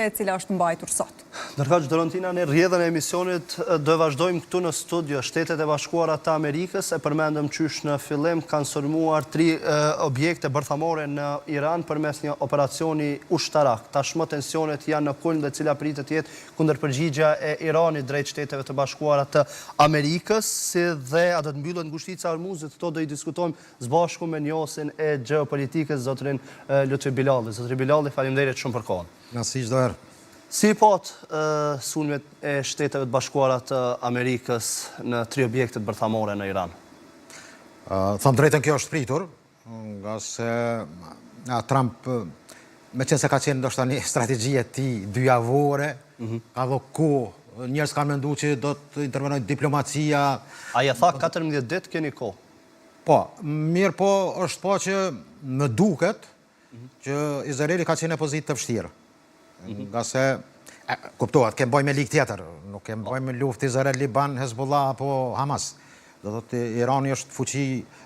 e cila është mbajtur sot. Ndërkaq Dorontina, në rrjedhën e emisionit do vazhdojmë këtu në studio. Shtetet e Bashkuara të Amerikës, e përmendëm qysh në fillim, kanë sulmuar 3 objekte bërthamore në Iran përmes një operacioni ushtarak. Tashmë tensionet janë në kulm dhe cila pritet të jetë kundërpërgjigja e Iranit drejt Shteteve të Bashkuara të Amerikës, si dhe a do të mbyllet ngushtica e Hormuzit. Këto do i diskutojmë së bashku me njohësin e gjeopolitikës, zotrin Lutfi Bilali. Zotri Bilali, faleminderit shumë për kohën. Si pot sulmet e Shteteve të Bashkuara të Amerikës në 3 objektet bërthamore në Iran? Thëmë drejtën, kjo është pritur, nga se Trump, me qenë se ka qenë ndoshta një strategjie ti dyjavore, ka dho kohë, njerëz kanë mendu që do të intervenojë diplomacia. Aja tha 14 ditë keni kohë? Po, mirë po është po që më duket që Izraeli ka qenë në pozitë të vështirë. Nga se, kuptohet, kemë boj me lig tjetër, nuk kemë boj me luft Izrael, Liban, Hezbollah apo Hamas. Do thotë Irani është fuqi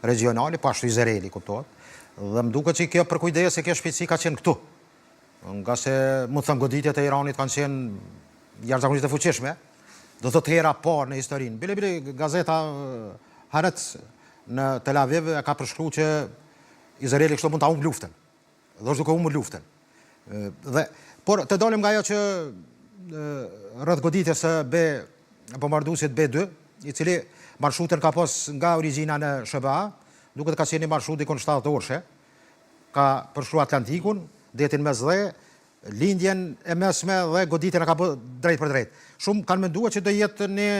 regionali, po ashtu Izraeli, kuptohet. Dhe më duket që kjo përkujdes e kjo shpejtësi ka qenë këtu. Nga se, mund të thëmë, goditjet e Iranit kanë qenë jashtëzakonisht të fuqishme. Do thotë hera parë në historinë. Bile gazeta Haaretz në Tel Aviv ka përshkruar që Izraeli kështu mund ta humbë luftën. Dhe është duke humbur luftën. Por të dalim nga ajo që rreth goditjes së bombarduesit B2, i cili marshutën ka pas nga origjina në SBA, duket ka qenë marshut dikon 7 orëshe, ka përshkruar Atlantikun, detin mes dhe, lindjen e mesme dhe goditjen ka bë drejt për drejt. Shumë kanë menduar që do jetë një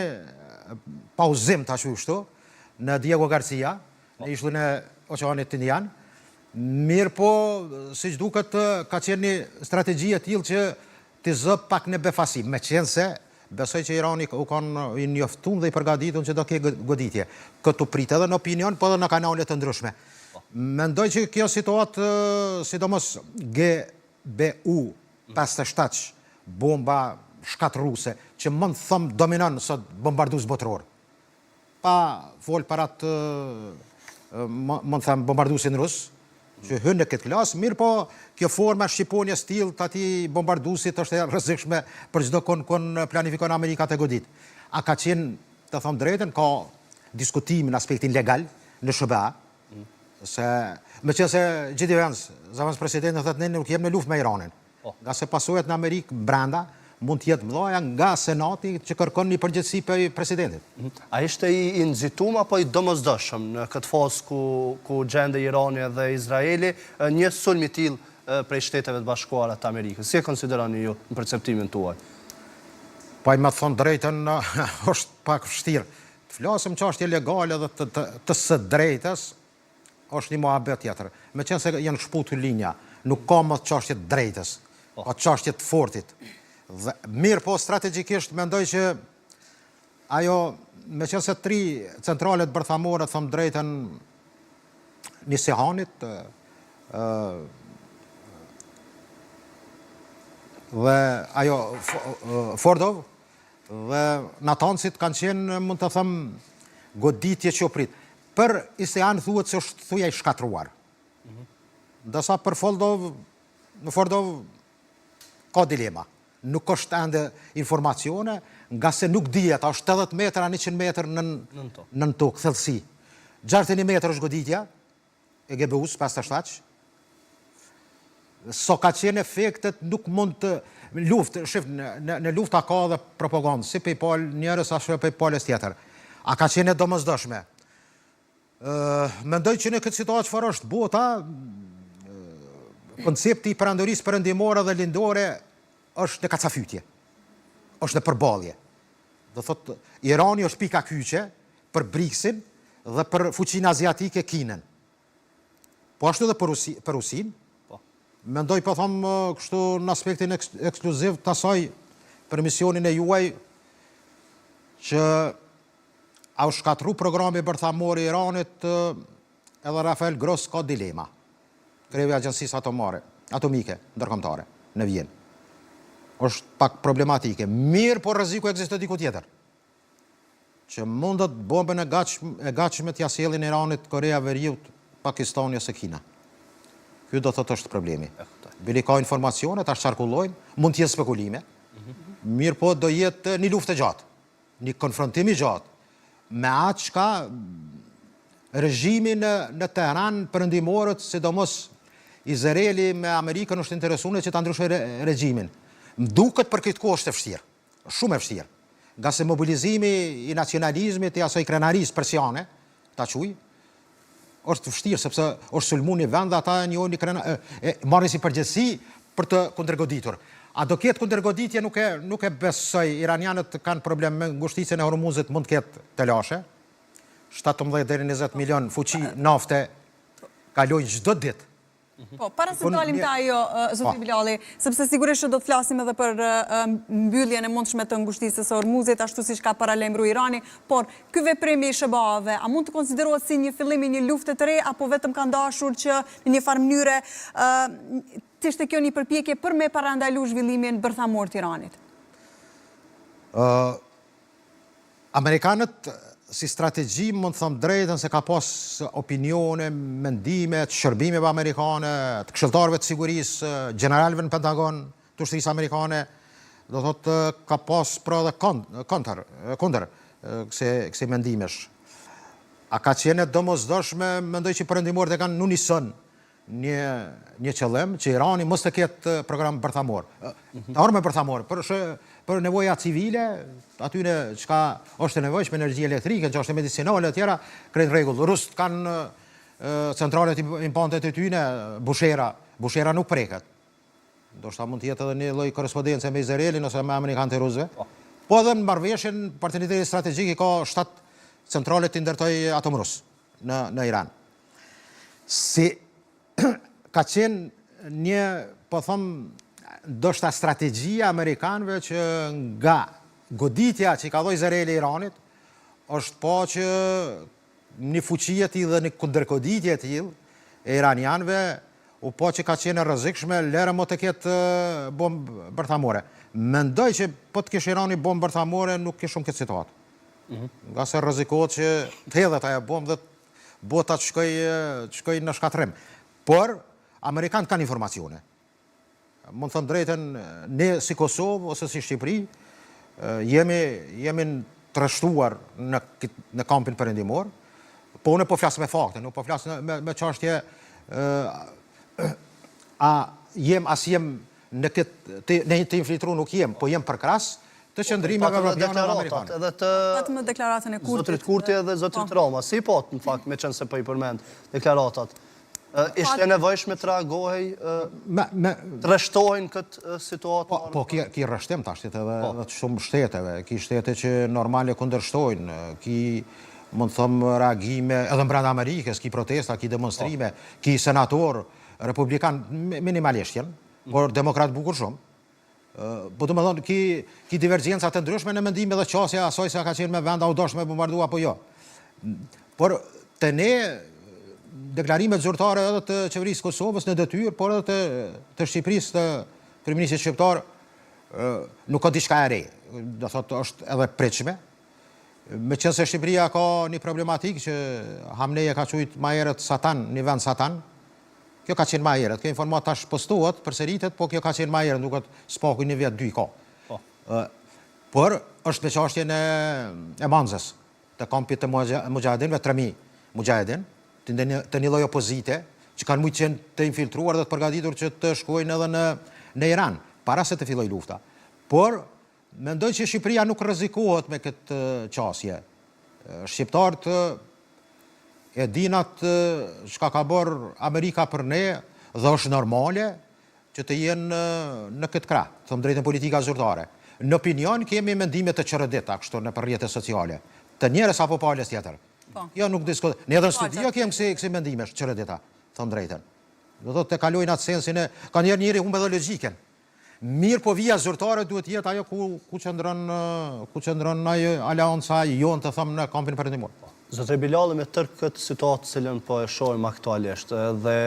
pauzim tash kështu në Diego Garcia, në ishullin e Oqeanit Indian. Mirë po, si që duket, ka qenë një strategji e tillë që të zë pak në befasi, me qenë se besoj që Irani u kanë njoftun dhe i përgatitur që do ketë goditje. Këtu prit edhe në opinion, po edhe në kanale të ndryshme. Mendoj që kjo situatë, sidomos GBU 57, bomba shkatërruese, që mund të thëmë dominon sot bombardues botror. Pa fol para të mund të thëmë bombarduesin rus, që hynë në këtë klasë, mirë po kjo forma shqiponja stil të ati bombarduesit është e rrezikshme për çdo kon planifikon Amerika të godit. A ka qenë, të thëmë drejtën, ka diskutim në aspektin legal në SBA, se me qenë se J.D. Vance, zakonës presidenti në thëtë ne nuk jem në luftë me Iranin, nga se pasojat në Amerikë brenda mund të jetë mëdha nga Senati që kërkon një përgjegjësi për presidentit. A ishte i nxitum apo i domosdoshëm në këtë fazë ku gjende Irani dhe Izraeli një sulm i tillë prej Shteteve të Bashkuara të Amerikës? Si e konsideroni ju në perceptimin tuaj? Pa i më thonë drejtën, është pak vështirë. Të flasim çështje legale dhe të së drejtës është një mohabet tjetër. Me qenë se janë shputur linja, nuk ka më çështje të drejtës, ka çështje të fortit. Mirë po strategjikisht mendoj që ajo, me qenë se 3 centralet bërthamore, thëmë drejten një Sehanit dhe ajo Fordov dhe Natansit kanë qenë, mund të thëmë, goditje që oprit. Për Isehan thuhet se është thuja i shkatruar. Ndërsa për Fordov ka dilema. Nuk është ende informacione, nga se nuk dihet, është 80 metra, 100 metër nën tokë, thellësi. 61 metër është goditja e GBU-s 57. So ka qenë efektet nuk mund të luftë, shif, në lufta ka dhe propagandë, si pe i palë njërës, ashtë pe i palës tjetër. A ka qenë e domosdoshme. Mendoj që në këtë situatë çfarë është bota, koncepti i perandorisë perëndimore dhe lindore është në kacafytje, është në përballje. Do thotë, Irani është pika kyçe për BRICS-in dhe për fuqinë aziatike Kinën. Po ashtu edhe për Rusin. Mendoj po thëmë kështu në aspektin ekskluziv të asaj për misionin e juaj që a u shkatru programi bërthamor i Iranit edhe Rafael Gross ka dilema. Krevi Agjencisë Atomike ndërkombëtare në Vjenë. Është pak problematike. Mirë, por rreziku ekziston diku tjetër. Që mundet bombën e gatshme t'ja sjellin Iranit, Korea Veriut, Pakistani ose Kina. Ky do thotë është problemi. Bili ka informacione, tash qarkullojnë, mund t'jenë spekulime, mirë po do jetë një luftë gjatë, një konfrontim i gjatë, me atë çka regjimi në Teheran perëndimorët, sidomos Izraeli me Amerikën është interesuar që ta ndryshojë regjimin. M'duket për këtë kohë është e vështirë, shumë e vështirë. Nga se mobilizimi i nacionalizmit e asoj krenarisë persiane, ta quj, është vështirë sepse është sulmu një vend dhe ata marrin si përgjegjësi për të kundërgoditur. A do ketë kundërgoditje, nuk e besoj. Iranianët kanë problem me ngushticën e Hormuzit, mund të ketë të lashe. 17 deri 20 milion fuqi nafte kalojnë çdo ditë. Po, para se dalim të ajo, zotri Bilali, sepse sigurisht do të flasim edhe për mbylljen e mundshme të ngushticës së Hormuzit, ashtu siç ka paralajmëruar Irani, por ky veprim i SBA-ve, a mund të konsiderohet si një fillim i një lufte të re, apo vetëm kanë dashur që në një farë mënyre të ishte kjo një përpjekje për me parandalu zhvillimin bërthamor të Iranit? Amerikanët si strategji mund të thëmë drejtën se ka pas opinione, mendime, të shërbimeve amerikane, të këshilltarëve të sigurisë, generalëve në Pentagon, të ushtrisë amerikane, do thotë ka pas pra dhe kundër kësaj mendimesh. A ka qenë domosdoshme, mendoj që perëndimorët e kanë në unison një qëllim që Irani mos të ketë program bërthamor. Armë bërthamor, për nevoja civile, atyne çka është e nevojshme, energji elektrike, që është medicinale e tjera, krejt rregull. Rusët kanë centralet impante të tyne, Bushera nuk preket. Do shta mund të jetë edhe një lloj korrespondence me Izraelin ose me amerikanët e rusëve. Po edhe në marrëveshjen partneriteti strategjik ka 7 centrale të ndërtoj atom rus në Iran. Si ka qenë një, po thëmë, ndoshta strategjia amerikanëve që nga goditja që i ka dhënë Izraeli Iranit, është po që një fuqi e tillë dhe një kundërgoditje e tillë e iranianëve u po që ka qenë e rrezikshme, lere mo të ketë bombë bërthamore. Mendoj që po të kishte Irani bombë bërthamore nuk ke shumë këtë situatë. Nga se rrezikohet që të hedhet ajo bombë dhe bota të shkoj në shkatrim. Por amerikanët kanë informacione. Mund thënë drejten, ne si Kosovë ose si Shqipëri, jemi trashtuar në kampin perëndimor, po unë po flas me fakte, nuk po flas me çështje në të infiltru nuk jem, po jem përkras të qëndrimeve evropiane dhe amerikane. Patëm deklaratën e Kurtit. Zotrit Kurti edhe zotrit Roma, si po në fakt me qenë se po i përmend deklaratat. Ishte nevojshme të reagohej, të rreshtojnë këtë situatë? Po, ki rreshtim tash edhe të shumë shteteve, ki shtete që normale kundërshtojnë, ki mund thëmë reagime edhe brenda Amerikës, ki protesta, ki demonstrime, ki senator, republikan, minimalisht janë, por demokrat bukur shumë. Po të më thonë, ki divergjenca të ndryshme në mendime dhe qasja asoj se ka qenë me venda u doshme bombardu apo jo. Por të ne, deklarimet zyrtare edhe të qeverisë Kosovës në detyrë, por edhe të Shqipërisë, të kryeministit shqiptar, nuk ka diçka e re. Do thotë është edhe pritshme. Me qenë se Shqipëria ka një problematik që Hamneje ka quajtur më herët Satan, një vend Satan. Kjo ka qenë më herët. Kjo informat tash postohet, përsëritet, po kjo ka qenë më herët, duket spaku një vjet, 2 ka. Por është me çështjen e Manzës, të kampit të mujahedinëve, 3000 mujahedin, të një lloj opozite, që kanë mujtë qenë të infiltruar dhe të përgatitur që të shkojnë edhe në Iran, para se të filloj lufta. Por, mendoj që Shqipëria nuk rrezikohet me këtë qasje. Shqiptarët e dinat çka ka bërë Amerika për ne dhe është normale që të jenë në këtë krah, thëmë drejtën politika zyrtare. Në opinion kemi mendime të çrëdita kështu në rrjetet sociale, të njerëz apo palës tjetër. Jo, nuk diskutojmë. Ne edhe në studio kemi kësi mendimesh, çrëdita, thëmë drejtën. Do thotë të kalojnë atë sensin e ka njëri humbe dhe logjiken. Mirë, po vija zyrtare duhet jetë ajo ku qëndron ajo aleanca jonë të thëmë në kampin perëndimor. Zotri Bilali, me tërë këtë situatë cilën po e shohim aktualisht dhe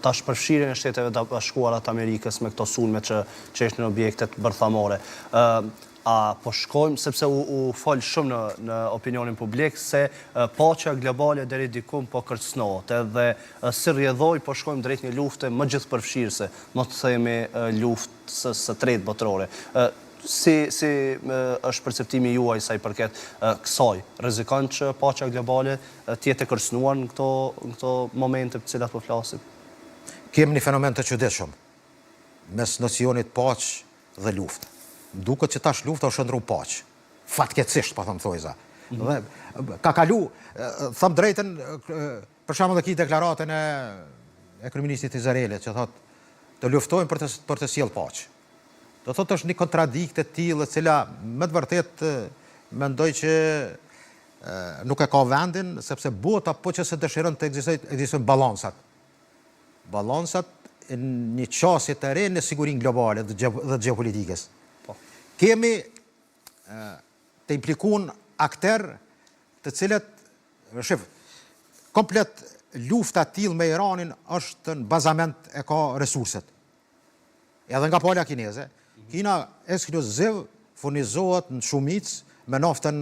tash përfshirjen e Shteteve të Bashkuara të Amerikës me këto sulme që është në objektet bërthamore. A po shkojmë, sepse u falë shumë në opinionin publik, se paqja globale deri diku po kërcënohet, edhe si rrjedhoj po shkojmë drejt një lufte më gjithëpërfshirëse, më të themi luftë së tretë botërore. Si është perceptimi juaj sa i përket kësaj? Rrezikon që paqja globale tjetë e kërcënuar në këto momente për cilat po flasim? Kemi një fenomen të çuditshëm mes nocionit paqë dhe luftë. Duket që tash lufta është ndru paqë. Fatkeqësisht, po them thojza. Dhe ka kalu, them drejtën, për shembull dhe ki deklaratën e kryeministit Izraelit që thotë të luftojmë për të sjellë paqë. Do thotë është një kontradikt e tillë e cila me të vërtetë mendoj që nuk e ka vendin, sepse bota po që se dëshiron të ekzistojnë balancat. Balancat në një qasje të re në sigurinë globale dhe gjeopolitikës. Kemi të implikun akter të cilët, komplet lufta tillë me Iranin është në bazament e ka resurset. Edhe nga pala kineze, Kina ekskluziv furnizohet në shumicë me naftën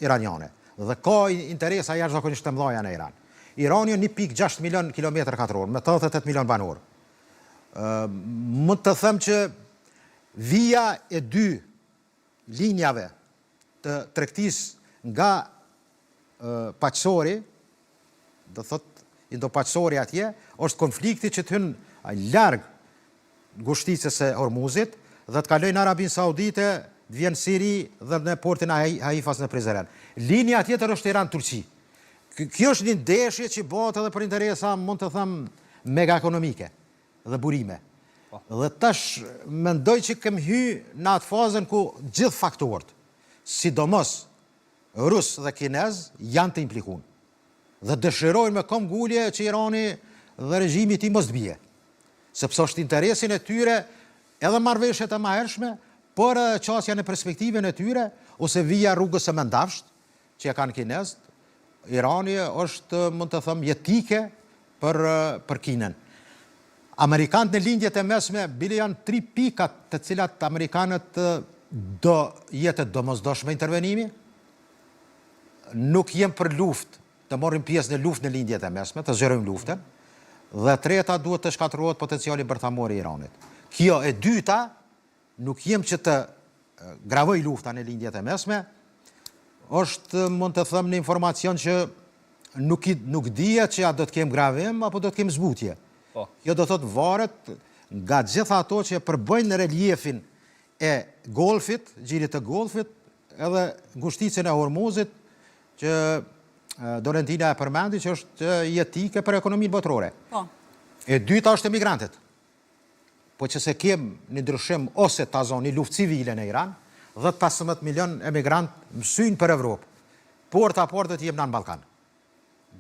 iraniane. Dhe ka interesa jashtëzakonisht të mëdha në Iran. Irani 1.6 milion kilometër katror, me 88 milion banor. Mund të them që vija e dy linjave të tregtisë nga paqësori, do thot Indo-paqësori atje, është konflikti që të hynë larg ngushticës së Hormuzit dhe të kalojnë Arabinë Saudite, të vjen Siri dhe në portin e Haifas në Prizren. Linja tjetër është Iran-Turqi. Kjo është një ndeshje që bëhet edhe për interesa, mund të them, mega ekonomike dhe burime. Dhe tash mendoj që kem hy në atë fazën ku gjithë faktorët, sidomos Rus dhe Kinez, janë të implikun. Dhe dëshirojnë me kom gulje që Irani dhe regjimi ti mos të bie. Sepse është interesin e tyre edhe marrëveshjet e mahershme, por qasja në perspektiven e tyre, ose vija rrugës së mendafsht, që ja kanë Kinez, Irani është, mund të them, jetike për Kinën. Amerikanët në lindjet e mesme bile janë 3 pikat të cilat Amerikanët do jetë domosdoshme intervenimi. Nuk jem për luftë, të morrim pjesë në luftë në lindjet e mesme, të zgjerojmë luftën. Dhe treta duhet të shkatërrohet potenciali bërthamor i Iranit. Kjo e dyta, nuk jem që të gravoj lufta në lindjet e mesme, është, mund të them, një informacion që nuk dihet që a do të kem gravim apo do të kem zbutje. Kjo do thot varet nga gjitha ato që përbëjnë reliefin e Golfit, gjirit të Golfit, edhe ngushticën e Hormuzit, që Dorentina e përmendi, që është jetike për ekonominë botërore. E dyta është emigrantët. Po që se kem një ndryshim ose ta zonë një luftë civile në Iran, 15 milion emigrant mësyn për Evropë. Porta portët jem në Balkan.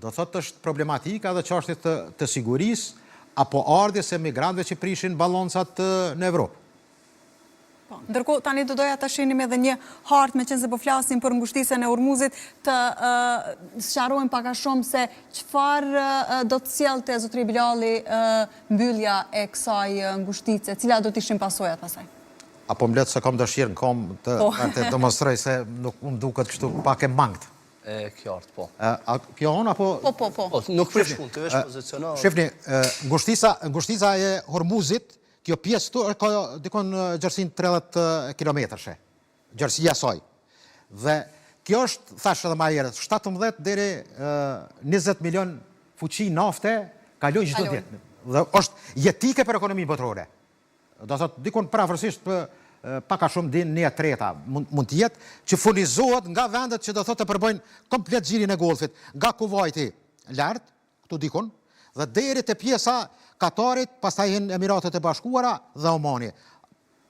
Do thot është problematika dhe çështjet të sigurisë, apo ardhjes e migrantëve që prishin balancat në Evropë. Ndërkohë, tani do doja të shinim edhe një hartë, me qenë se po flasim për ngushticën e Hormuzit, të sqarojmë pak a shumë se çfarë do të sjellte zotëri Bilali mbyllja e kësaj ngushtice, cila do të ishin pasojat pasaj? Apo mblet se kam dëshirë në kom të demonstroj se nuk më duket kështu pak e mangët. E qartë, po. Kjo onë, apo... Po. Nuk prish punë, të vesh pozicional. Shifni, ngushtica e Hormuzit, kjo pjesë të ka dikon gjërsin 30 kilometrshe, gjërsia saj. Dhe kjo është, thash edhe ma herët, 17 deri 20 milion fuqi nafte kalojnë çdo ditë. Dhe është jetike për ekonominë botërore. Do thotë, dikon prafërsisht paka shumë din një treta mund të jetë, që furnizohet nga vendet që do thotë të përbëjnë komplet gjirin e Golfit, nga Kuwaiti lart, këtu dikon, dhe deri te pjesa Katarit, pastaj hin Emiratet e Bashkuara dhe Omani.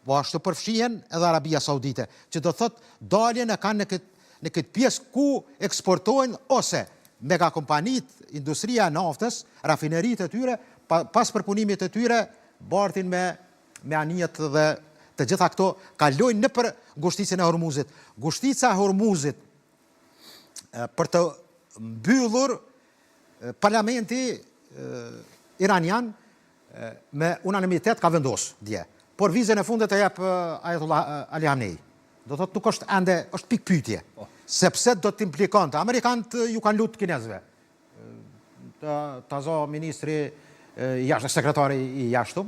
Po ashtu përfshihen edhe Arabia Saudite, që do thotë daljen e kanë në këtë pjesë ku eksportojnë ose megakompanit, industria e naftës, rafineritë e tyre, pas përpunimit të tyre, bartin me anijet dhe të gjitha këto kalojnë në për ngushticën e Hormuzit. Ngushtica e Hormuzit për të mbyllur parlamenti iranian me unanimitet ka vendosur dje. Por vizën e fundet e jep Ayatollah Ali Khamenei. do thotë nuk është ende, është pikë pyetje. Sepse do të implikonte. Amerikanët ju kanë lutë kinezëve. Ta zo ministri sekretari i jashtëm,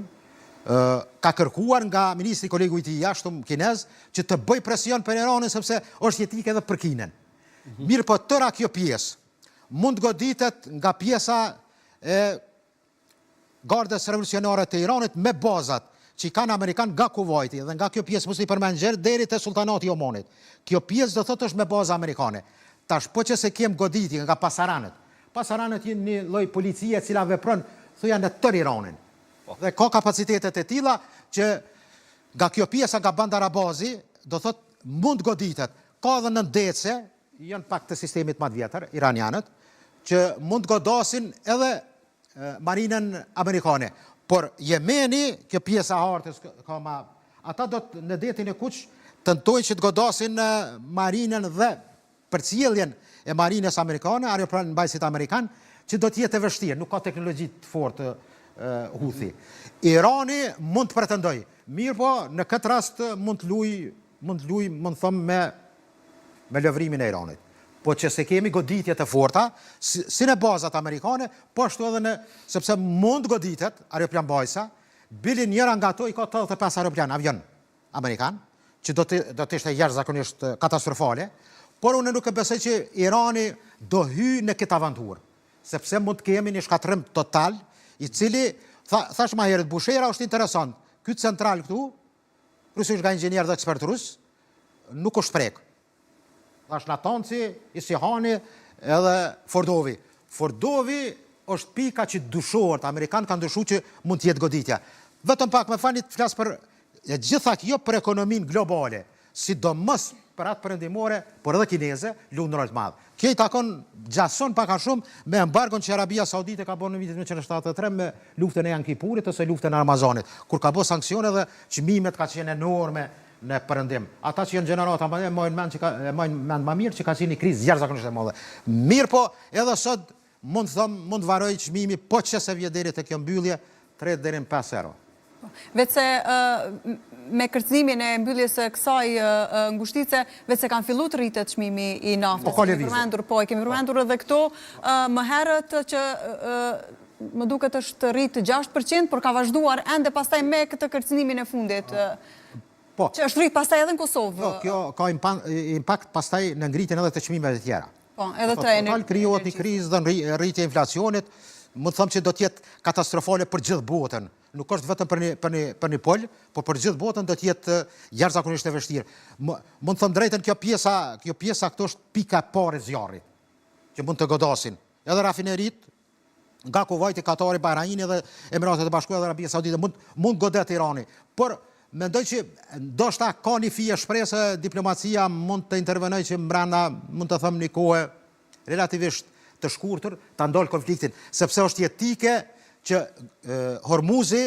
ka kërkuar nga ministri kolegu i tij i jashtëm kinez që të bëj presion për Iranin sepse është jetike edhe për Kinën. Mirë po tëra kjo pjesë mund goditet nga pjesa e Gardës Revolucionare të Iranit me bazat që i kanë Amerikan nga Kuvajti dhe nga kjo pjesë mos i përmend gjë deri te Sultanati i Omanit. Kjo pjesë do thotë është me bazë amerikane. Tash po që se kem goditje nga pasaranët. Pasaranët janë një lloj policie e cila vepron thoya në tërë Iranin. Dhe ka kapacitetet e tilla që nga kjo pjesa nga Bandar Abbazi do thotë mund goditet. Ka edhe në ndece, janë pak të sistemit më të vjetër iranianët, që mund godasin edhe marinën amerikane. Por Jemeni, kjo pjesa hartës ka ma, ata do të në detin e Kuq tentojnë që të godasin marinën dhe përcjelljen e marinës amerikane, aeroplan mbajtësit amerikan, që do të jetë e vështirë, nuk ka teknologji të fortë Houthi. Irani mund të pretendoj, mirë po në këtë rast mund të luaj, mund thëmë me lëvrimin e Iranit. Po që se kemi goditjet e forta, si në bazat amerikane, po ashtu edhe sepse mund goditet, aeroplan bajsa, bili njëra nga to i ka 85 aeroplan, avion amerikan, që do të ishte jashtëzakonisht katastrofale, por unë nuk e besoj që Irani do hy në këtë avanturë, sepse mund të kemi një shkatërrim total, i cili, thash ma herët, Bushera është interesant, këtë central këtu, kryesisht nga inxhinier dhe ekspert rus, nuk është prek. Thash Natanci, Isihani edhe Fordovi. Fordovi është pika që dushohet, Amerikanë kanë dushuar që mund të jetë goditja. Vetëm pak me fani të flas për gjitha kjo për ekonominë globale, sidomos për atë perëndimore, por edhe kineze, luajnë një rol të madh. Kjo i takon gjason pak a shumë me embargon që Arabia Saudite ka bërë në vitin 1973 me luftën e Yom Kipurit ose luftën e Ramazanit, kur ka bërë sanksione dhe çmimet ka qenë enorme në perëndim. Ata që janë gjenerata më mojnë mend më mirë që ka qenë një krizë jashtëzakonisht e madhe. Mirë po, edhe sot mund varoj çmimi po që se vjen deri te kjo mbyllje 3 deri në 5 euro. Vetë se me kërcënimin e mbylljes së kësaj ngushtice, vetë se kanë filluar të rritet çmimi i naftës. E kemi përmendur edhe këto më herët që më duket është rrit 6%, por ka vazhduar ende pastaj me këtë kërcënimin e fundit. Që është rrit pastaj edhe në Kosovë. Kjo ka impakt pastaj në ngritjen edhe të çmimeve të tjera. Po, edhe të energjisë. Krijohet një krizë dhe rritje e inflacionit, më të them që do të jetë katastrofale për gjithë botën. Nuk është vetëm për një pol, por për gjithë botën do të jetë jashtëzakonisht e vështirë. Mund të them drejtën, kjo pjesa këto është pika e parë e zjarrit që mund të godasin. Edhe rafinerit nga Kuvajti, Katari, Bahraini dhe Emiratet e Bashkuara dhe Arabia Saudite mund godet Irani. Por mendoj që ndoshta ka një fije shpresë, diplomacia mund të intervenojë që mbrana mund të them një kohë relativisht të shkurtër ta ndal konfliktin, sepse është jetike që Hormuzi,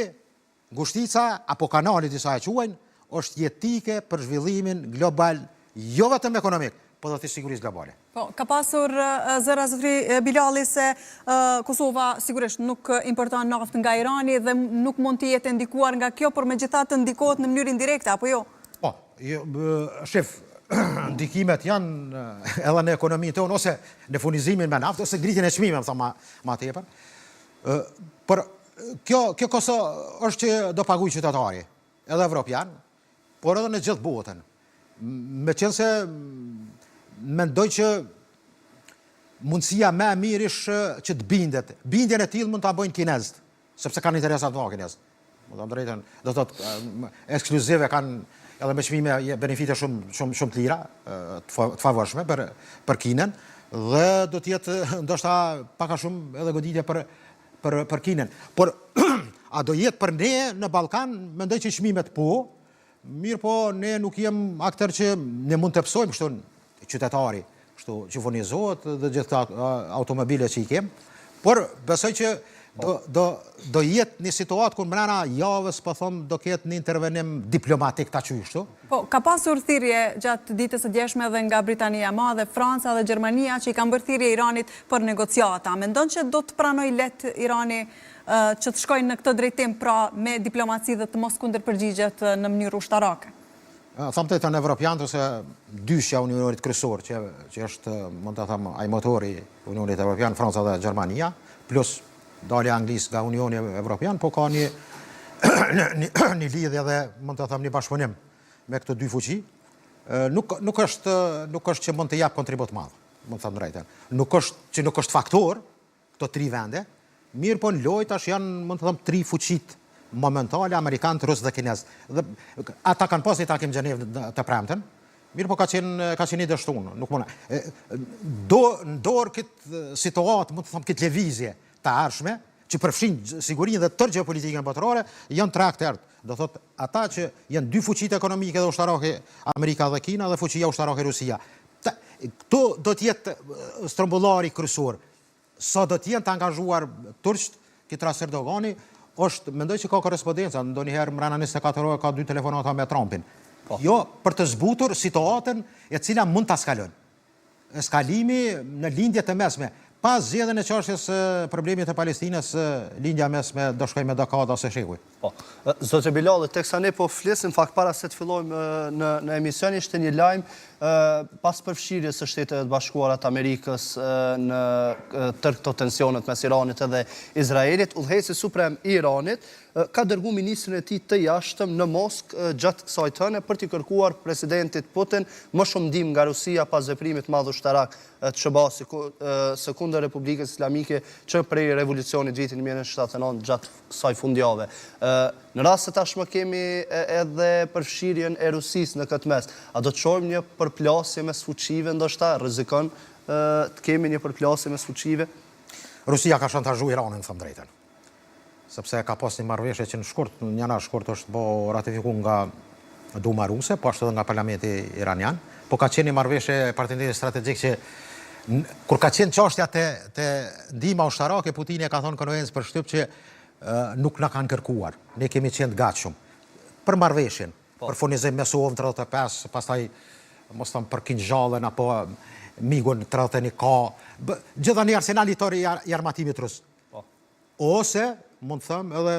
ngushtica apo kanali disa e quajnë, është jetike për zhvillimin global, jo vetëm ekonomik, por edhe të sigurisë globale. Po, ka pasur zëra Zofri Bilali se Kosova sigurisht nuk importon naftë nga Irani dhe nuk mund të jetë ndikuar nga kjo, por megjithatë ndikohet në mënyrë indirekte, apo jo? Po, shef, ndikimet janë edhe në ekonominë tonë, ose në furnizimin me naftë, ose ngritjen e çmimeve, më ma tepër. Por kjo Kosovë është që do paguajë qytetari, edhe evropian, por edhe në gjithë botën. Meqense mendoj që mundësia më e mirë është që të bindet. Bindjen e tillë mund ta bëjnë kinezët, sepse kanë interesa të mëdha kinezët. Do të drejtën, do thotë ekskluzive kanë edhe me çmime benefite shumë të lira, të favorshme për Kinën, dhe do të jetë ndoshta pak a shumë edhe goditje për Kinën. Por a do jetë për ne në Ballkan, mendoj që çmimet po, mirë po ne nuk jem aktor që ne mund të psojmë kështu qytetari, kështu që furnizohet dhe gjithë automobilet që i kem, por besoj që do jetë një situatë kur mbrana javës, po them, do ketë një intervenim diplomatik ta quaj kështu. Po, ka pasur thirrje gjatë ditës së djeshme edhe nga Britania e Madhe, Franca dhe Gjermania që i kanë bërë thirrje Iranit për negociata. Mendon që do të pranojë lehtë Irani që të shkojnë në këtë drejtim, pra me diplomaci dhe të mos kundërpërgjigjet në mënyrë ushtarake? Thamë të në Evropian, ose dyshja Unionit kryesor, që është, mund të thamë, ai motori Unionit Evropian, Franca dhe Gjermania, plus dalja Anglisë nga Unioni Evropian, po ka një lidhje dhe, mund të thamë, një bashkëpunim me këtë dy fuqi. Nuk është që mund të jap kontribut madh, mund të thamë drejtën. Nuk është faktor këto tri vende, mirë po në lojë tash janë, mund të thamë, tri fuqit momentale, Amerikanë, Rusë dhe Kinezë. Ata kanë pas një takim Gjenevë të premten, mirë po ka qenë i dështunë, nuk mund. Ndorë këtë situatë, mund të thamë, këtë lëvizje të ardhshme, që përfshin sigurinë dhe tërë geopolitikën botërore, janë tre aktorë. Do thotë ata që janë dy fuqit ekonomike dhe ushtarake, Amerika dhe Kina, dhe fuqia ushtarake Rusia. Këto do t'jetë strombullari kryesor. Sa do t'jenë të angazhuar turqët, këtë rast Erdogani, mendoj që ka korrespondenca, ndonjëherë mbrana 24 orë ka 2 telefonata me Trumpin. Jo, për të zbutur situatën e cila mund të eskalon. Eskalimi në lindje të mesme. Pas zgjedhjen e çështjes problemit të Palestinës, lindja mesme do shkojë me dekada ose shekuj. Po. Zotë Bilali, teksa ne po flisim, fakt para se të fillojmë në emision, ishte një lajm pas përfshirjes së Shtetet Bashkuara të Amerikës në tërë këto tensionet mes Iranit edhe Izraelit, udhëheqësi suprem i Iranit ka dërguar ministrin e tij të jashtëm në Moskë gjatë kësaj tëne për t'i kërkuar presidentit Putin më shumë ndihmë nga Rusia pas veprimit madh ushtarak të Shëbasit së kundër Republikës Islamike që prej revolucionit vitin 1979 gjatë kësaj fundjavë. Në rast se tashmë kemi edhe përfshirjen e Rusisë në këtë mes, a do të shohim një përplasje mes fuqive, ndoshta rrezikon të kemi një përplasje mes fuqive? Rusia ka shantazhuar Iranin, thëmë drejtën. Sepse ka pas një marrëveshje që në njëra shkurt është bo ratifikuar nga Duma Ruse, po ashtu edhe nga Parlamenti Iranian, po ka qenë një marrëveshje parteneri strategjik që kur ka qenë çështja te ndihma ushtarake, Putini ka thonë konvencë për shtyp që nuk na kanë kërkuar. Ne kemi qenë të gatshëm për marrëveshjen, për furnizim me Sovën 35, pastaj mos thëmë për Kinjallën apo Migun 31 ka, gjitha një arsenal i tërë i armatimit rus. Ose, mund të thëmë, edhe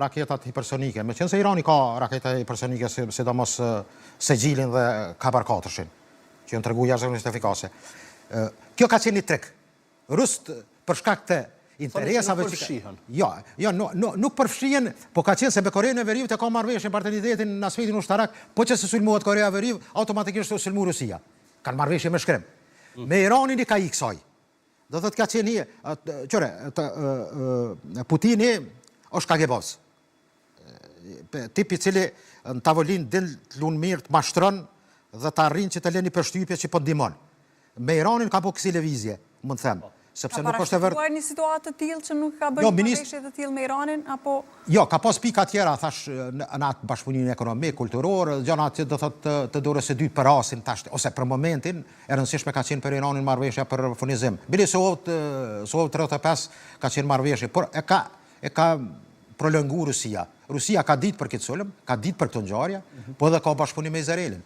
raketat hipersonike. Me qenë se Irani ka raketat hipersonike, sidomos Segjilin dhe Kabar-4-shin, që janë tregu jashtëzakonisht efikase. Kjo ka qenë një trek. Rusët për shkak të interesave që nuk përfshihen, po ka qenë se me Korenë e Veriut e ka marrëveshjen partneritetin në aspektin ushtarak, po që se sulmohet Korea e Veriut, automatikisht sulmu Rusia. Kanë marrëveshje me shkrim. Me Iranin i ka i kësaj. Do thotë ka qenë Putini është KGB-s. Tipi cili në tavolin din të lunë mirë, të mashtron dhe të arrin që të leni përshtypje që po ndihmon. Me Iranin ka po kësi lëvizje, mund të them. Ka parashikuar një situatë të tillë që nuk ka bërë marrëveshje të tillë me Iranin, apo? Jo, ka pas pika tjera, thash, në atë bashkëpunimin ekonomik, kulturor, gjëra që do thotë të dorës së dytë për rasin tash, ose për momentin, e rëndësishme ka qenë për Iranin marrëveshja për furnizim. Bile Sovjet 35 ka qenë marrëveshje, por e ka prolonguar Rusia. Rusia ka ditë për këtë sulm, ka ditë për këtë ngjarje, po edhe ka bashkëpunim me Izraelin.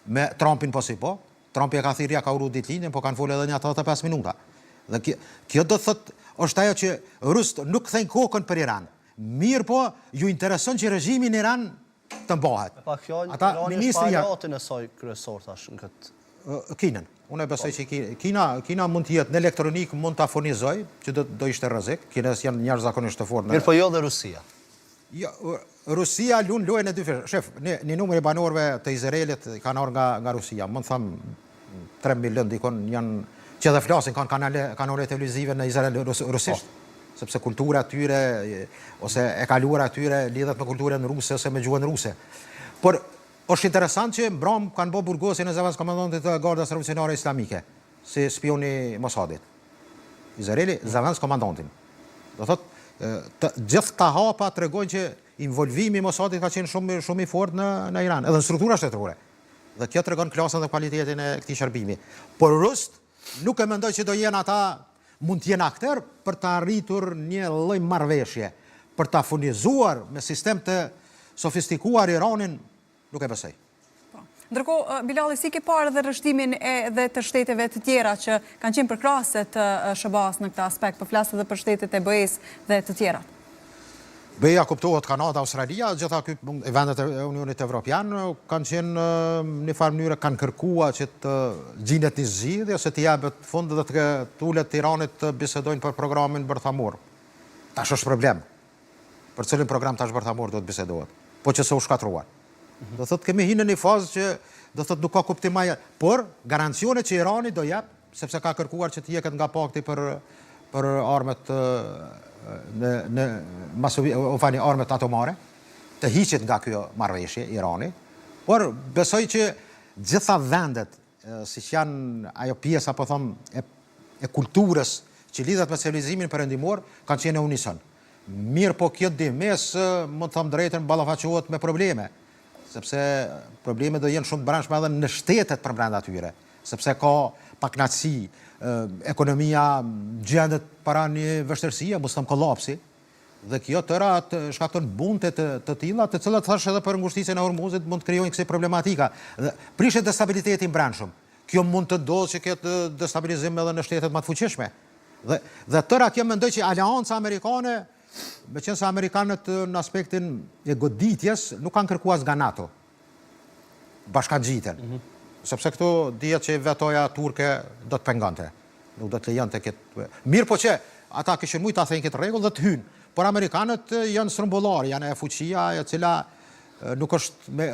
Me Trumpin po si po, Trumpi e ka thirrja ka uru ditëlindjen, po kanë folë edhe një 85 minuta. Dhe kjo do thotë është ajo që rusët nuk thënë kokën për Iran. Mirë po, ju intereson që regjimi në Iran të mbahet. Pa fjallë, Irani është aliatin e saj kryesor tash në këtë. Kinën. Unë e besoj që Kina mund të jetë në elektronik, mund të furnizoj, që do ishte rrezik. Kinës janë jashtëzakonisht të fortë. Mirë po jo dhe Rusia. Rusia lunë lojën e dy fish. Shef, një numër i banorëve të Izraelit kanë ardhur nga Rusia. Mund të them 3 milion dikon janë që edhe flasin, kanë kanale televizive në Izrael rusisht, sepse kultura atyre, ose e kaluara atyre, lidhet me kulturën ruse ose me gjuhën ruse. Por, është interesant që mbram kanë bërë burgosin e zëvendës komandantit të Gardës Revolucionare Islamike, si spioni Mossadit. Izraeli, zëvendës komandantin. Do thotë, gjithë ta hapa tregojnë që involvimi i Mossadit ka qenë shumë i fortë në Iran, edhe në struktura shtetërore. Dhe kjo tregon klasën dhe kualitetin e këtij shërbimi. Por rusët nuk e mendoj që do jenë ata mund të jenë aktor për të arritur një lloj marrëveshje, për ta furnizuar me sistem të sofistikuar Iranin, nuk e besoj. Ndërkohë, Bilali, si ke parë dhe rrështimin edhe të shteteve të tjera që kanë qenë përkrahëse të SHBA-s në këtë aspekt, po flas edhe për shtetet e BE-s dhe të tjera? Beja kuptohet Kanada, Australia, gjitha vendet e Unionit Evropian kanë qenë një farë mënyrë kanë kërkua që të gjinet një zgjidhje ose të jabet fund dhe të tullet Tiranit të bisedojnë për programin bërthamor. Tash është problem. Për cilin program tash bërthamor do të bisedohet. Po që se u shkatruan. Do thotë kemi hinë në një fazë që do thotë nuk ka kuptim më, por garancione që Irani do jep, sepse ka kërkuar që të jeket nga pakti për armet armet atomare, të hiqet nga kjo marrëveshje Irani, por besoj që gjitha vendet, si që janë ajo pjesë, apo thom, e kulturës që lidhet me civilizimin perëndimor, kanë qenë unison. Mirë po kjo dimes, më të thëmë drejtën, ballafaqohet me probleme, sepse probleme do jenë shumë të brendshme edhe në shtetet për brenda tyre, sepse ka paknaqësi, ekonomia gjendet para një vështirësie, mos thëmë kollapsi, dhe kjo tëra shkakton bunte të tilla, të cilat thash edhe për ngushticën e Hormuzit mund të krijojnë kësi problematika. Dhe prishet destabilitetin brendshëm. Kjo mund të ndodhë që ketë destabilizim edhe në shtetet më të fuqishme. Dhe tëra kjo mendoj që aleanca amerikane, me qenë se amerikanët në aspektin e goditjes nuk kanë kërkuar nga NATO. Bashkangjiten. Sepse këtu dihet që vetoja turke do të pengante. Nuk do të lejonte këtë. Mirë po që ata kishin mujt ta thënë këtë rregull dhe të hynë. Por amerikanët janë srumbullari, janë e fuqia e cila nuk është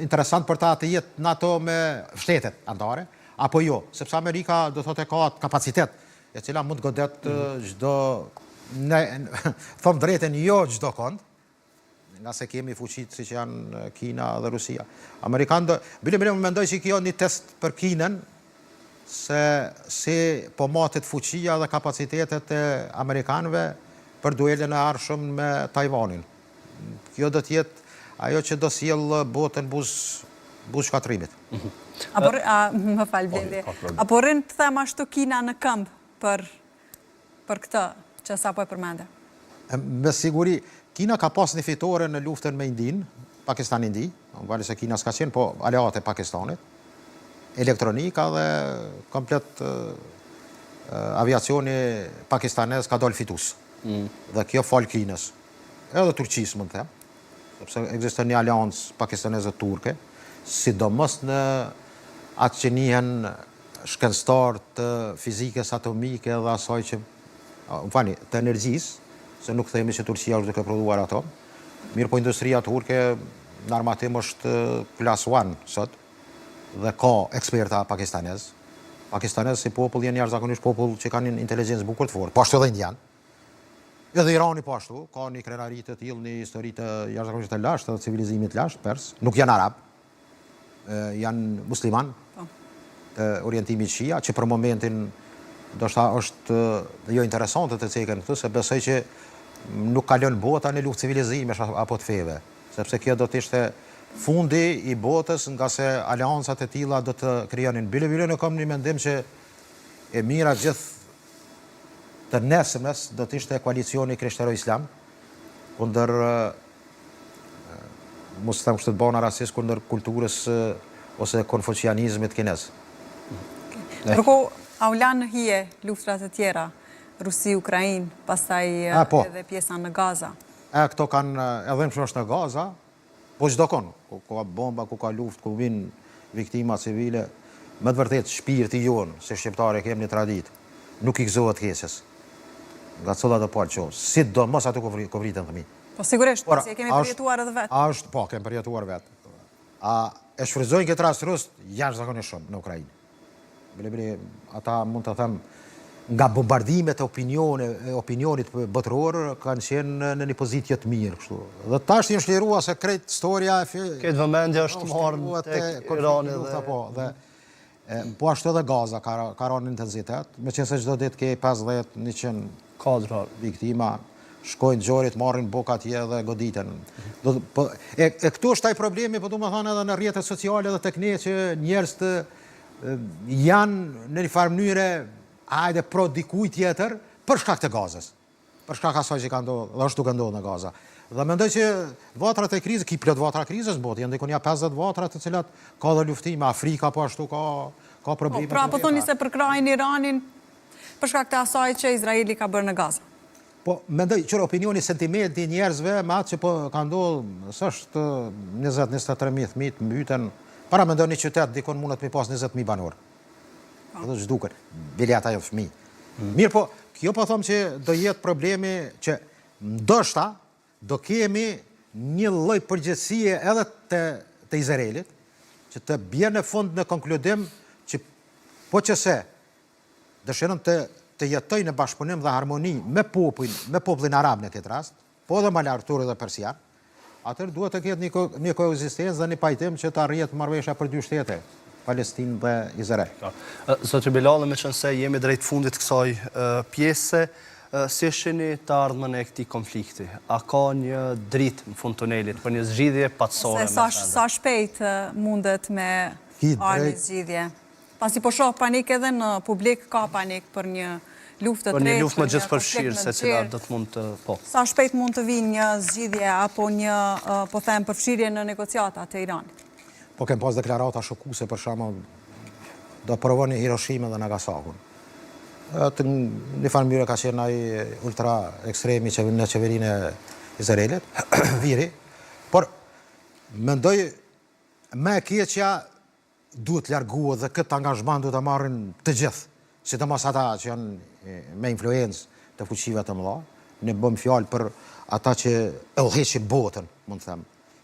interesant për ta të jetë NATO me shtetet antare, apo jo, sepse Amerika do thotë ka kapacitet e cila mund të godet çdo thom drejtën jo çdo kond, nga se kemi fuqit si që janë Kina dhe Rusia. Amerikanë, bile mendoj që kjo një test për Kinën, se si po matet fuqia dhe kapacitetet e Amerikanëve për duelin e arshëm me Tajvanin. Kjo do t'jetë ajo që do sjellë botën buz shkatrimit. Më falë Blendi, apo rrinë të them ashtu Kina në këmbë për këtë që sapo e përmende? Me siguri, Kina ka pas një fitore në luftën me Indin, Pakistan-Indi, në vali se Kina s'ka qenë, po aleate Pakistanit, elektronika dhe komplet aviacioni pakistanez ka dollë fitus. Dhe kjo falë Kinës, edhe Turqisë mund të them, sepse ekziston një aleancë pakistaneze-turke, sidomos në atë që njihen shkencëtar të fizikës atomike dhe asaj që, të energjisë, se nuk themi që Turqia është duke prodhuar ato. Mirë po industria turke në armatim është plus 1 sot, dhe ka eksperta pakistanez. Pakistanez si popull janë jashtëzakonisht popull që kanë një inteligjencë bukur të fortë, po ashtu edhe indian. Edhe Irani po ashtu, ka një krenari të tillë, një histori të jashtëzakonisht të lashtë, të civilizimit lashtë, pers, nuk janë arab, janë musliman, të orientimit shia, që për momentin do shta është jo interesante të cekën këtu, se besoj që nuk kalon bota në luftë civilizimesh apo të feve, sepse kjo do të ishte fundi i botës, nga se aleancat e tilla do të krijonin. Bile në kam një mendim që e mira gjithë të nesëmës do të ishte koalicioni krishtero-islam kundër mos them kështu të bëna rasist kundër kulturës ose konfucianizmit kinez. Ndërkohë, a u lanë në hije luftrat e tjera, Rusi, Ukrainë, pastaj edhe pjesa në Gaza? Këto kanë edhe më është në Gaza, po çdo kon, ku ka bomba, ku ka luftë, ku vinë viktima civile, me të vërtet shpirti jonë, se shqiptare kemi një traditë, nuk i gëzohet keqes. Nga cëllat e parë qovë, sidomos ato ku vritën fëmijë. Po sigurisht, si e kemi përjetuar edhe vetë. Po, kemi përjetuar vetë. E shfrytëzojnë këtë rast rust jashtëzakonisht shumë në Ukrainë. Bile ata mund të them nga bombardimet e opinionit botëror kanë qenë në një pozitë të mirë kështu. Dhe tash janë shlirua se krejt historia këtë vëmendje është marrë tek Irani dhe po ashtu edhe Gaza ka rënë intensitet, meqense çdo ditë ke 50-100 kadra viktima, shkojnë xhorit, marrin bokë atje dhe goditen. E këtu është ai problemi, po domethënë edhe në rrjetet sociale dhe tek ne që njerëz janë në një farë mënyre hajde pro dikuj tjetër për shkak të Gazës. Për shkak asaj që ka ndodhur, dhe është duke ndodhur në Gaza. Dhe mendoj që vatrat e krizës, ki plot vatra krizës botë, janë diku 50 vatra të cilat ka dhe luftime, Afrika po ashtu ka probleme. Pra po thoni se përkrajnë Iranin për shkak të asaj që Izraeli ka bërë në Gaza. Po, mendoj, qërë opinioni, sentimenti njerëzve, me atë që po ka ndodhë, s'është 20-23.000 fëmijë mbyten, para mendoj një qytet, dikon mundet me pas 20.000 banor. Edhe që duken, biljeta jo fëmijë. Mirë po, kjo po thomë që do jetë problemi që ndoshta do kemi një lloj përgjegjësie edhe të Izraelit, që të bjerë në fund në konkludim që po qëse dëshirën të jetoj në bashkëpunim dhe harmoni me popullin arab në këtë rast, po dhe malar turë dhe persian, atër duhet të ketë një koexistencë dhe një pajtim që të arrijet marrëveshja për dy shtete, Palestinë dhe Izrael. Zotri Bilal, me qënë se jemi drejt fundit kësaj pjese, si shini të ardhmen e këtij konflikti? A ka një dritë në fund tunelit për një zgjidhje patësore? Sa shpejt mundet me ardhë zgjidhje? Pasi po shoh panik edhe në publik, ka panik për një luftë të tretë. Për një luftë më gjithë përfshirë, se cila do të mund të po. Sa shpejt mund të vinë një zgjidhje apo një, po them, përfshirje në negociata të Iranit? Po kem pas deklarata shokuese për shembull, do provoni Hiroshima dhe Nagasakun. Një farë mënyrë ka qenë ai ultra ekstremi në qeverinë e Izraelit, viri, por mendoj me keqja duhet larguar dhe këtë angazhman duhet ta marrin të gjithë, sidomos ata që janë me influencë të fuqive të mëdha. Ne bëjmë fjalë për ata që e udhëheqin botën, mund të them.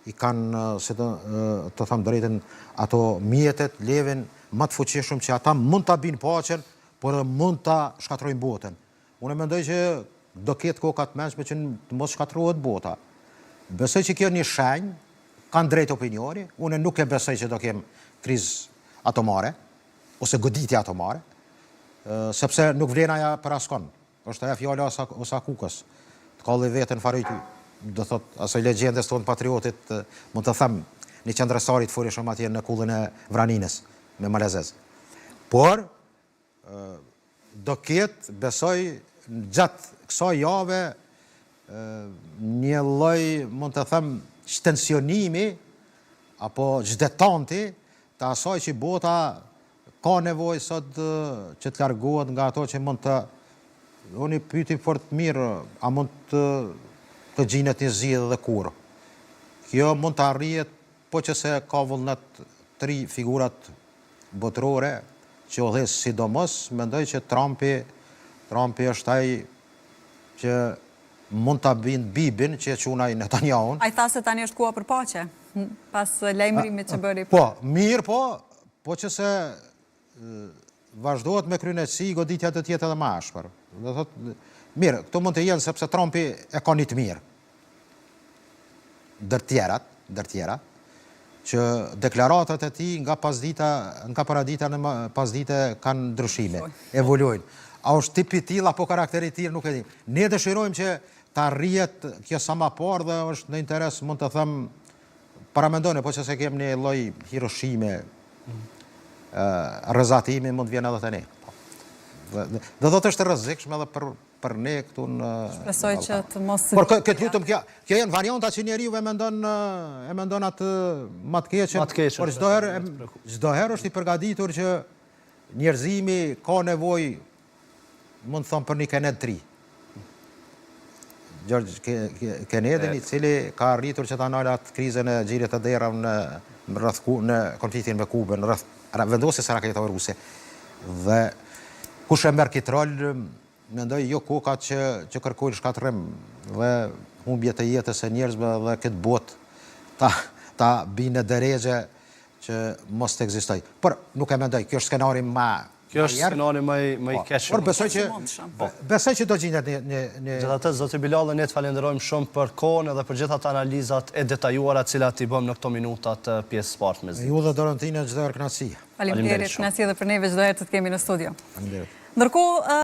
I kanë, si të them drejtën, ato mjetet, levin më të fuqishëm që ata mund ta binë paqen, por mund ta shkatrojnë botën. Unë mendoj që do ketë koka të mendshme që të mos shkatrohet bota. Besoj që kjo një shenjë, kanë drejt opinioni, unë nuk e besoj që do kem krizë atomare, ose goditje atomare, sepse nuk vlen aja për askon. Është aja fjala Osakukës, të kalli vetën farojt, do thot, asoj legjendes tonë patriotit, mund të them, një qendrësarit furishëm atje në kullën e Vraninës, me Malezez. Por, do ketë, besoj, gjatë kësaj jave, një lloj, mund të them, shtensionimi, apo gjdetanti, të asaj që bota ka nevojë sot që të largohet nga ato që mund të, unë i pyeti fort mirë, a mund të gjinet një zgjidhje dhe kur. Kjo mund të arrihet, po që se ka vullnet 3 figurat botërore, që udhëhes sidomos, mendoj që Trumpi është ai që mund ta bind Bibin, që e quaj Netanyahu. Ai tha se tani është koha për paqe, pas lajmërimit që bëri. Po, mirë po që se vazhdohet me kryetësi, goditja të tjetë edhe më ashpër. Do thotë, mirë, këto mund të jenë sepse Trumpi e ka një të mirë. Ndër tjera, që deklaratat e tij nga paradita në pasdite kanë ndryshime, evoluojnë. A është tipi i tillë apo karakteri i tillë, nuk e di. Ne dëshirojmë që të arrihet kjo sa më parë dhe është në interes, mund të them, paramendoni, po që se kem një lloj Hiroshime, rrezatimi mund të vjen edhe te ne. Do thotë është rrezikshme edhe për ne këtu në... Shpresoj që të mos... Por këtë lutëm, kjo janë varianta që njeriu e mendon atë më të keqen, por çdo herë është i përgatitur që njerëzimi ka nevojë, mund të thonë, për një Kennedy 3. George Kennedy, i cili ka arritur që ta ndalë atë krizën e xhirit të derave në konfliktin me Kubën, rreth vendosjes së raketave ruse. Dhe kush e merr këtë rol, mendoj jo koka që kërkojnë shkatërrim dhe humbje të jetës e njerëzve dhe këtë botë ta binë në drejtë që mos të ekzistoj. Por nuk e mendoj, kjo është skenari Kjo është skenari më i keq. Por besoj që do gjendet një... Gjithatë, zoti Bilal, ne të falenderojmë shumë për kohën edhe për gjithat analizat e detajuara cilat i bëm në këto minutat pjesë partë me zi. Ju dhe Dorontine, çdo herë kënaqësi. Faleminderit, kënaqësi edhe për neve çdo herë të kemi në studio. Faleminderit. Ndërkohë